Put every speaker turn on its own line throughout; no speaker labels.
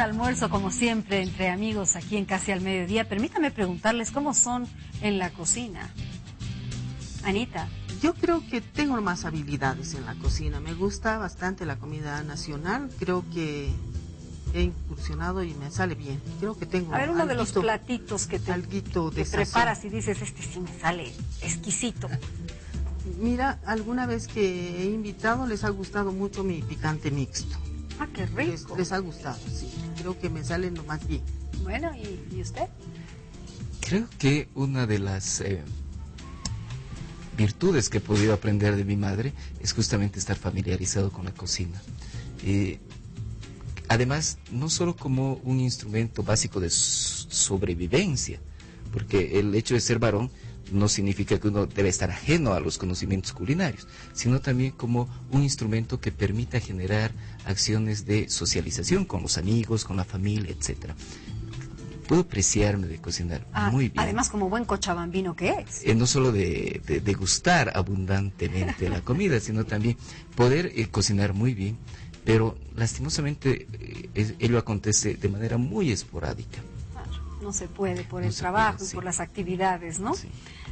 un almuerzo, como siempre, entre amigos aquí en Casi al Mediodía. Permítame preguntarles cómo son en la cocina. Anita.
Yo creo que tengo más habilidades en la cocina. Me gusta bastante la comida nacional. Creo que he incursionado y me sale bien. Creo que tengo.
A ver, uno de los platitos que te preparas y dices, este sí me sale exquisito.
Mira, alguna vez que he invitado les ha gustado mucho mi picante mixto.
Ah, qué rico.
Les ha gustado, sí. Creo que me salen lo más bien.
Bueno, ¿y usted?
Creo que una de las virtudes que he podido aprender de mi madre es justamente estar familiarizado con la cocina. Además, no solo como un instrumento básico de sobrevivencia, porque el hecho de ser varón no significa que uno debe estar ajeno a los conocimientos culinarios, sino también como un instrumento que permita generar acciones de socialización con los amigos, con la familia, etcétera. Puedo apreciarme de cocinar muy bien.
Además, como buen cochabambino que es.
No solo de degustar abundantemente la comida, sino también poder cocinar muy bien, pero lastimosamente ello acontece de manera muy esporádica.
No se puede por el trabajo y por las actividades, ¿no? Sí.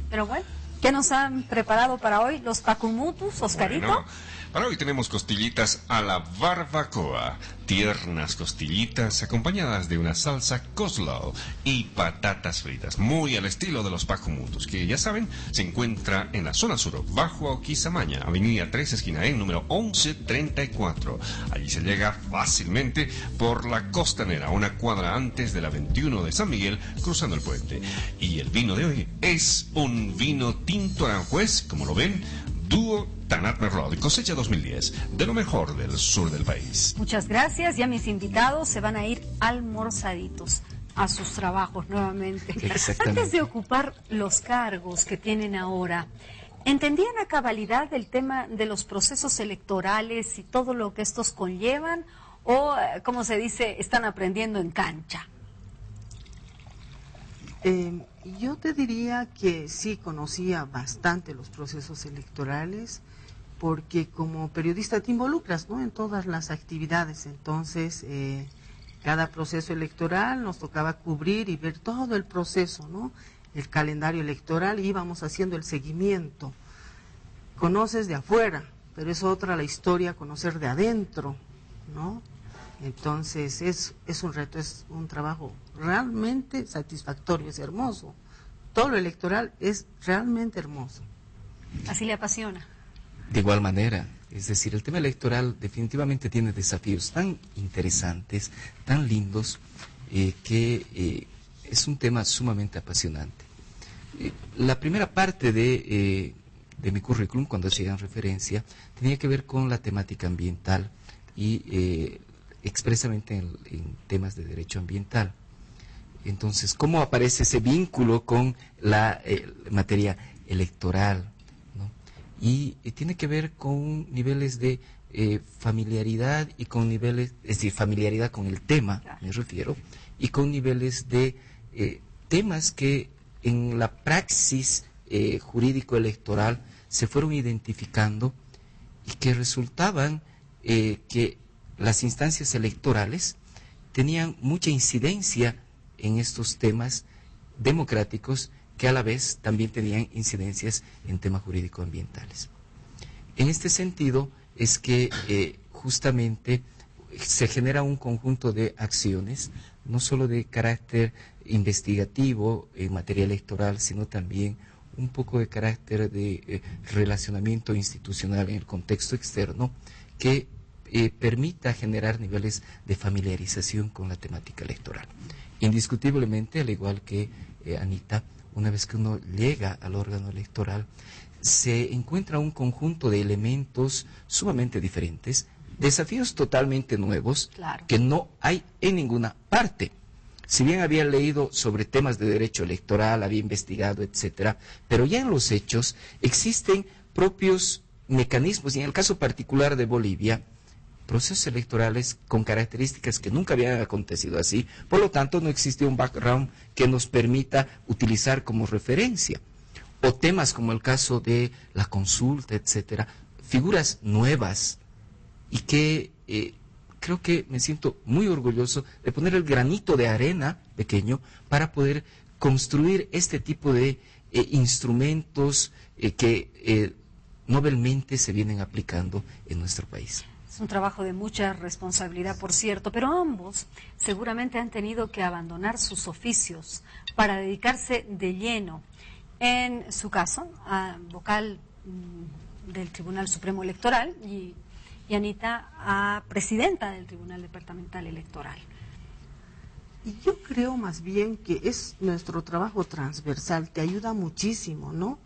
Pero bueno, ¿qué nos han preparado para hoy los pacumutus, Oscarito?
Bueno, para hoy tenemos costillitas a la barbacoa, tiernas costillitas acompañadas de una salsa coleslaw y patatas fritas, muy al estilo de los pacumutus, que ya saben, se encuentra en la zona sur, bajo Oquisamaña, avenida 3, esquina E, número 1134. Allí se llega fácilmente por la Costanera, una cuadra antes de la 21 de San Miguel, cruzando el puente. Y el vino de hoy es un vino tinto aranjuez, como lo ven, Dúo Tanat Merlot, cosecha 2010, de lo mejor del sur del país.
Muchas gracias. Ya mis invitados se van a ir almorzaditos a sus trabajos nuevamente. Antes de ocupar los cargos que tienen ahora, ¿entendían a cabalidad el tema de los procesos electorales y todo lo que estos conllevan? ¿O, como se dice, están aprendiendo en cancha?
Yo te diría que sí conocía bastante los procesos electorales, porque como periodista te involucras, ¿no?, en todas las actividades. Entonces, cada proceso electoral nos tocaba cubrir y ver todo el proceso, ¿no?, el calendario electoral, y íbamos haciendo el seguimiento. Conoces de afuera, pero es otra la historia, conocer de adentro, ¿no? Entonces es un reto, es un trabajo realmente satisfactorio, es hermoso. Todo lo electoral es realmente hermoso.
¿Así le apasiona?
De igual manera, es decir, el tema electoral definitivamente tiene desafíos tan interesantes, tan lindos, que es un tema sumamente apasionante. La primera parte de mi currículum, cuando hacía referencia, tenía que ver con la temática ambiental y expresamente en temas de derecho ambiental. Entonces, ¿cómo aparece ese vínculo con la materia electoral, ¿no? Y tiene que ver con niveles de familiaridad y con niveles, es decir, familiaridad con el tema, me refiero, y con niveles de temas que en la praxis jurídico-electoral se fueron identificando y que resultaban que las instancias electorales tenían mucha incidencia en estos temas democráticos, que a la vez también tenían incidencias en temas jurídico-ambientales. En este sentido es que justamente se genera un conjunto de acciones, no solo de carácter investigativo en materia electoral, sino también un poco de carácter de relacionamiento institucional en el contexto externo, que permita generar niveles de familiarización con la temática electoral. Indiscutiblemente, al igual que Anita, una vez que uno llega al órgano electoral, se encuentra un conjunto de elementos sumamente diferentes, desafíos totalmente nuevos, claro, que no hay en ninguna parte. Si bien había leído sobre temas de derecho electoral, había investigado, etcétera, pero ya en los hechos existen propios mecanismos, y en el caso particular de Bolivia, procesos electorales con características que nunca habían acontecido así, por lo tanto no existe un background que nos permita utilizar como referencia. O temas como el caso de la consulta, etcétera, figuras nuevas y que creo que me siento muy orgulloso de poner el granito de arena pequeño para poder construir este tipo de instrumentos que noblemente se vienen aplicando en nuestro país.
Es un trabajo de mucha responsabilidad, por cierto, pero ambos seguramente han tenido que abandonar sus oficios para dedicarse de lleno. En su caso, a vocal del Tribunal Supremo Electoral y Anita a presidenta del Tribunal Departamental Electoral.
Y yo creo más bien que es nuestro trabajo transversal, te ayuda muchísimo, ¿no?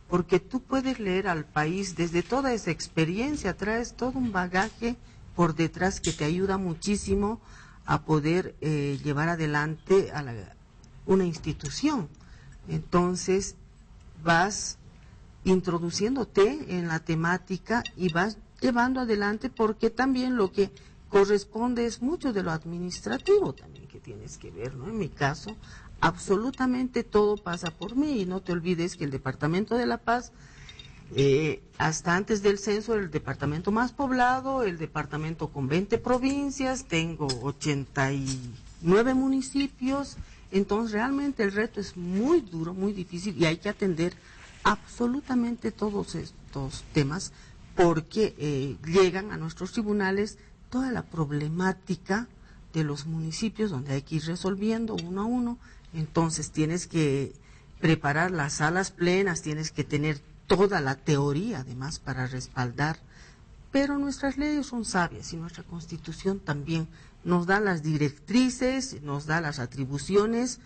Porque tú puedes leer al país desde toda esa experiencia, traes todo un bagaje por detrás que te ayuda muchísimo a poder llevar adelante a una institución. Entonces vas introduciéndote en la temática y vas llevando adelante, porque también lo que corresponde es mucho de lo administrativo también que tienes que ver, ¿no? En mi caso, absolutamente todo pasa por mí, y no te olvides que el Departamento de La Paz, hasta antes del censo, era el departamento más poblado, el departamento con 20 provincias, tengo 89 municipios, entonces realmente el reto es muy duro, muy difícil, y hay que atender absolutamente todos estos temas, porque llegan a nuestros tribunales toda la problemática de los municipios donde hay que ir resolviendo uno a uno. Entonces tienes que preparar las salas plenas, tienes que tener toda la teoría además para respaldar, pero nuestras leyes son sabias y nuestra Constitución también nos da las directrices, nos da las atribuciones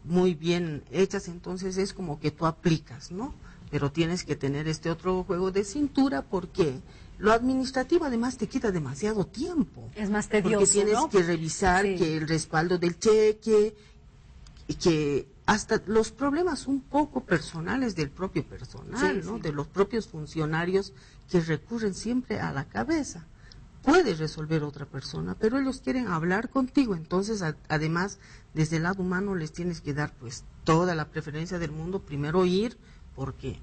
muy bien hechas, entonces es como que tú aplicas, ¿no? Pero tienes que tener este otro juego de cintura, porque lo administrativo además te quita demasiado tiempo.
Es más tedioso,
porque tienes
¿no?
que revisar que el respaldo del cheque, y que hasta los problemas un poco personales del propio personal, ¿no? De los propios funcionarios que recurren siempre a la cabeza. Puede resolver otra persona, pero ellos quieren hablar contigo, entonces además desde el lado humano les tienes que dar pues toda la preferencia del mundo, primero ir, porque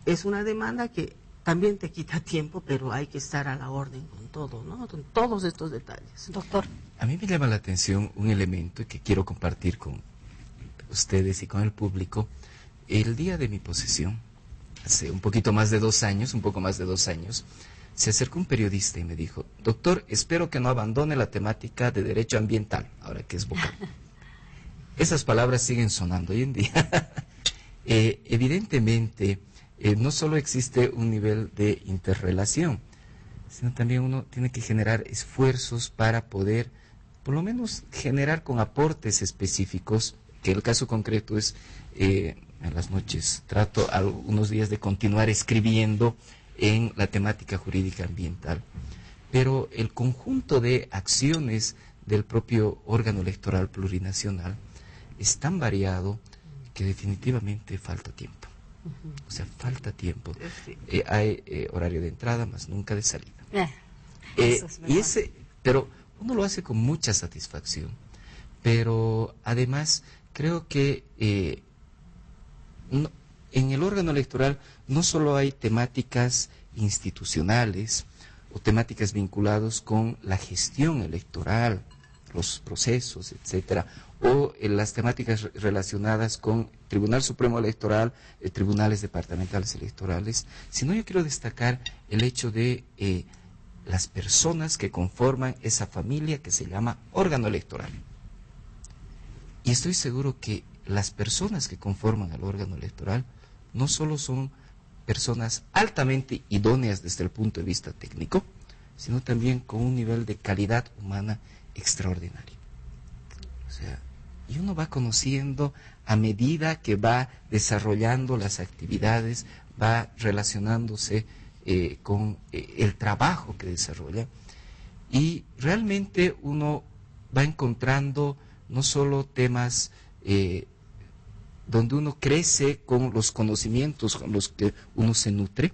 es una demanda que también te quita tiempo, pero hay que estar a la orden con todo, ¿no? Con todos estos detalles.
Doctor.
A mí me llama la atención un elemento que quiero compartir con ustedes y con el público. El día de mi posesión, hace un poco más de 2 años, se acercó un periodista y me dijo: doctor, espero que no abandone la temática de derecho ambiental, ahora que es vocal. Esas palabras siguen sonando hoy en día. Evidentemente, no solo existe un nivel de interrelación, sino también uno tiene que generar esfuerzos para poder, por lo menos, generar con aportes específicos, que el caso concreto es, en las noches trato algunos días de continuar escribiendo en la temática jurídica ambiental, pero el conjunto de acciones del propio órgano electoral plurinacional es tan variado que definitivamente falta tiempo. O sea, falta tiempo. Hay horario de entrada, más nunca de salida. Pero uno lo hace con mucha satisfacción. Pero además creo que en el órgano electoral no solo hay temáticas institucionales o temáticas vinculadas con la gestión electoral, los procesos, etcétera, o las temáticas relacionadas con Tribunal Supremo Electoral, tribunales departamentales electorales, sino yo quiero destacar el hecho de las personas que conforman esa familia que se llama órgano electoral. Y estoy seguro que las personas que conforman el órgano electoral no solo son personas altamente idóneas desde el punto de vista técnico, sino también con un nivel de calidad humana extraordinario. O sea, y uno va conociendo a medida que va desarrollando las actividades, va relacionándose con el trabajo que desarrolla, y realmente uno va encontrando no solo temas donde uno crece con los conocimientos con los que uno se nutre,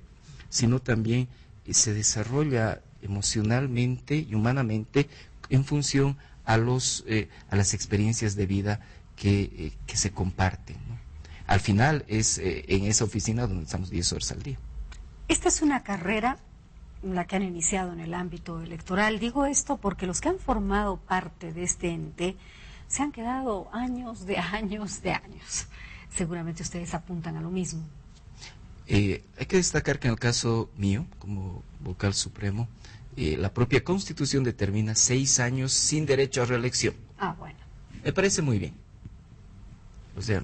sino también se desarrolla emocionalmente y humanamente en función a las experiencias de vida que se comparten, ¿no? Al final es en esa oficina donde estamos 10 horas al día.
Esta es una carrera la que han iniciado en el ámbito electoral. Digo esto porque los que han formado parte de este ente se han quedado años de años de años. Seguramente ustedes apuntan a lo mismo.
Hay que destacar que en el caso mío, como vocal supremo, la propia Constitución determina 6 años sin derecho a reelección.
Ah, bueno.
Me parece muy bien. O sea,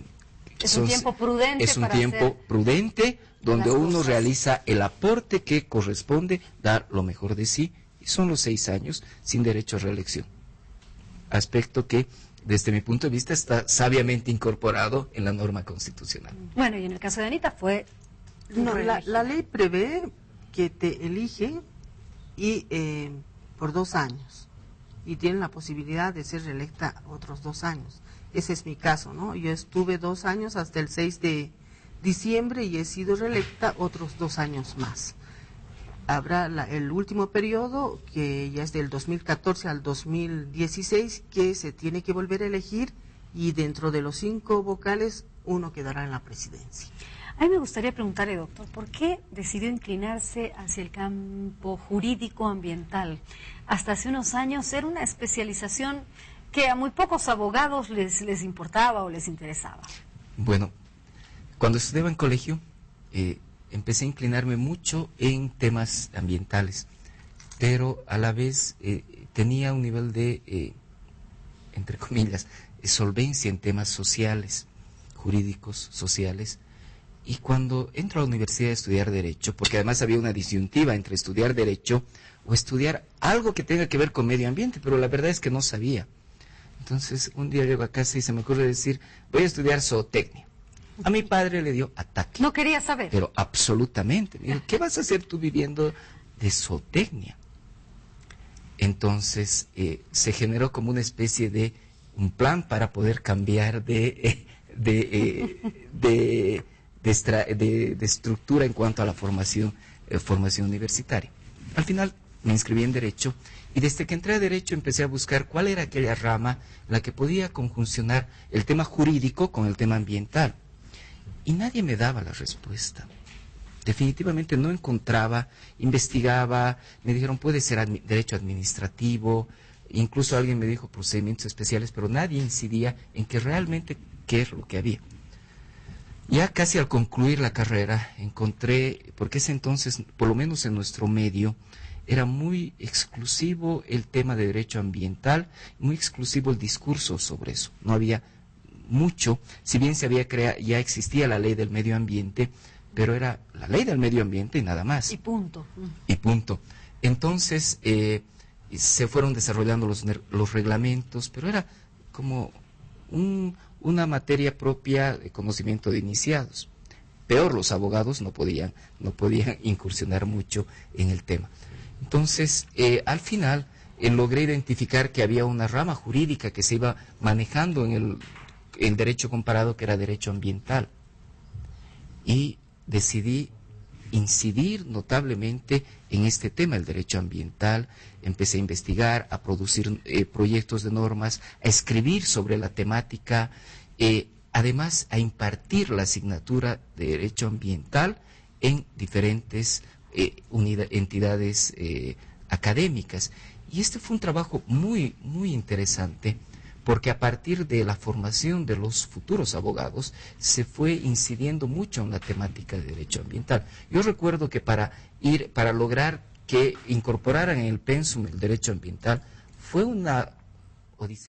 es un tiempo prudente.
Es un tiempo prudente donde uno realiza el aporte que corresponde, dar lo mejor de sí, y son los 6 años sin derecho a reelección. Aspecto que, desde mi punto de vista, está sabiamente incorporado en la norma constitucional.
Bueno, y en el caso de Anita fue...
No, la ley prevé que te elige y por 2 años, y tienen la posibilidad de ser reelecta otros 2 años. Ese es mi caso, ¿no? Yo estuve 2 años hasta el 6 de diciembre y he sido reelecta otros 2 años más. Habrá el último periodo, que ya es del 2014 al 2016, que se tiene que volver a elegir, y dentro de los 5 vocales, uno quedará en la presidencia.
A mí me gustaría preguntarle, doctor, ¿por qué decidió inclinarse hacia el campo jurídico ambiental? Hasta hace unos años era una especialización que a muy pocos abogados les importaba o les interesaba.
Bueno, cuando estudiaba en colegio, empecé a inclinarme mucho en temas ambientales, pero a la vez tenía un nivel de, entre comillas, solvencia en temas sociales, jurídicos, sociales. Y cuando entro a la universidad a estudiar Derecho, porque además había una disyuntiva entre estudiar Derecho o estudiar algo que tenga que ver con medio ambiente, pero la verdad es que no sabía. Entonces, un día llego a casa y se me ocurre decir, voy a estudiar zootecnia. A mi padre le dio ataque.
No quería saber.
Pero absolutamente. Me dijo, ¿qué vas a hacer tú viviendo de zootecnia? Entonces, se generó como una especie de un plan para poder cambiar de estructura en cuanto a la formación universitaria. Al final me inscribí en Derecho y desde que entré a Derecho empecé a buscar cuál era aquella rama en la que podía conjuncionar el tema jurídico con el tema ambiental. Y nadie me daba la respuesta. Definitivamente no encontraba, investigaba, me dijeron puede ser derecho administrativo, incluso alguien me dijo procedimientos especiales, pero nadie incidía en que realmente qué es lo que había. Ya casi al concluir la carrera encontré, porque ese entonces, por lo menos en nuestro medio, era muy exclusivo el tema de derecho ambiental, muy exclusivo el discurso sobre eso. No había mucho, si bien ya existía la ley del medio ambiente, pero era la ley del medio ambiente y nada más.
Y punto.
Y punto. Entonces se fueron desarrollando los reglamentos, pero era como una materia propia de conocimiento de iniciados. Peor, los abogados no podían incursionar mucho en el tema. Entonces, al final, logré identificar que había una rama jurídica que se iba manejando en el derecho comparado, que era derecho ambiental. Y decidí incidir notablemente en este tema, el derecho ambiental. Empecé a investigar, a producir proyectos de normas, a escribir sobre la temática, además a impartir la asignatura de derecho ambiental en diferentes entidades académicas. Y este fue un trabajo muy, muy interesante, porque a partir de la formación de los futuros abogados se fue incidiendo mucho en la temática de derecho ambiental. Yo recuerdo que para lograr que incorporaran en el pensum el derecho ambiental fue una odisea.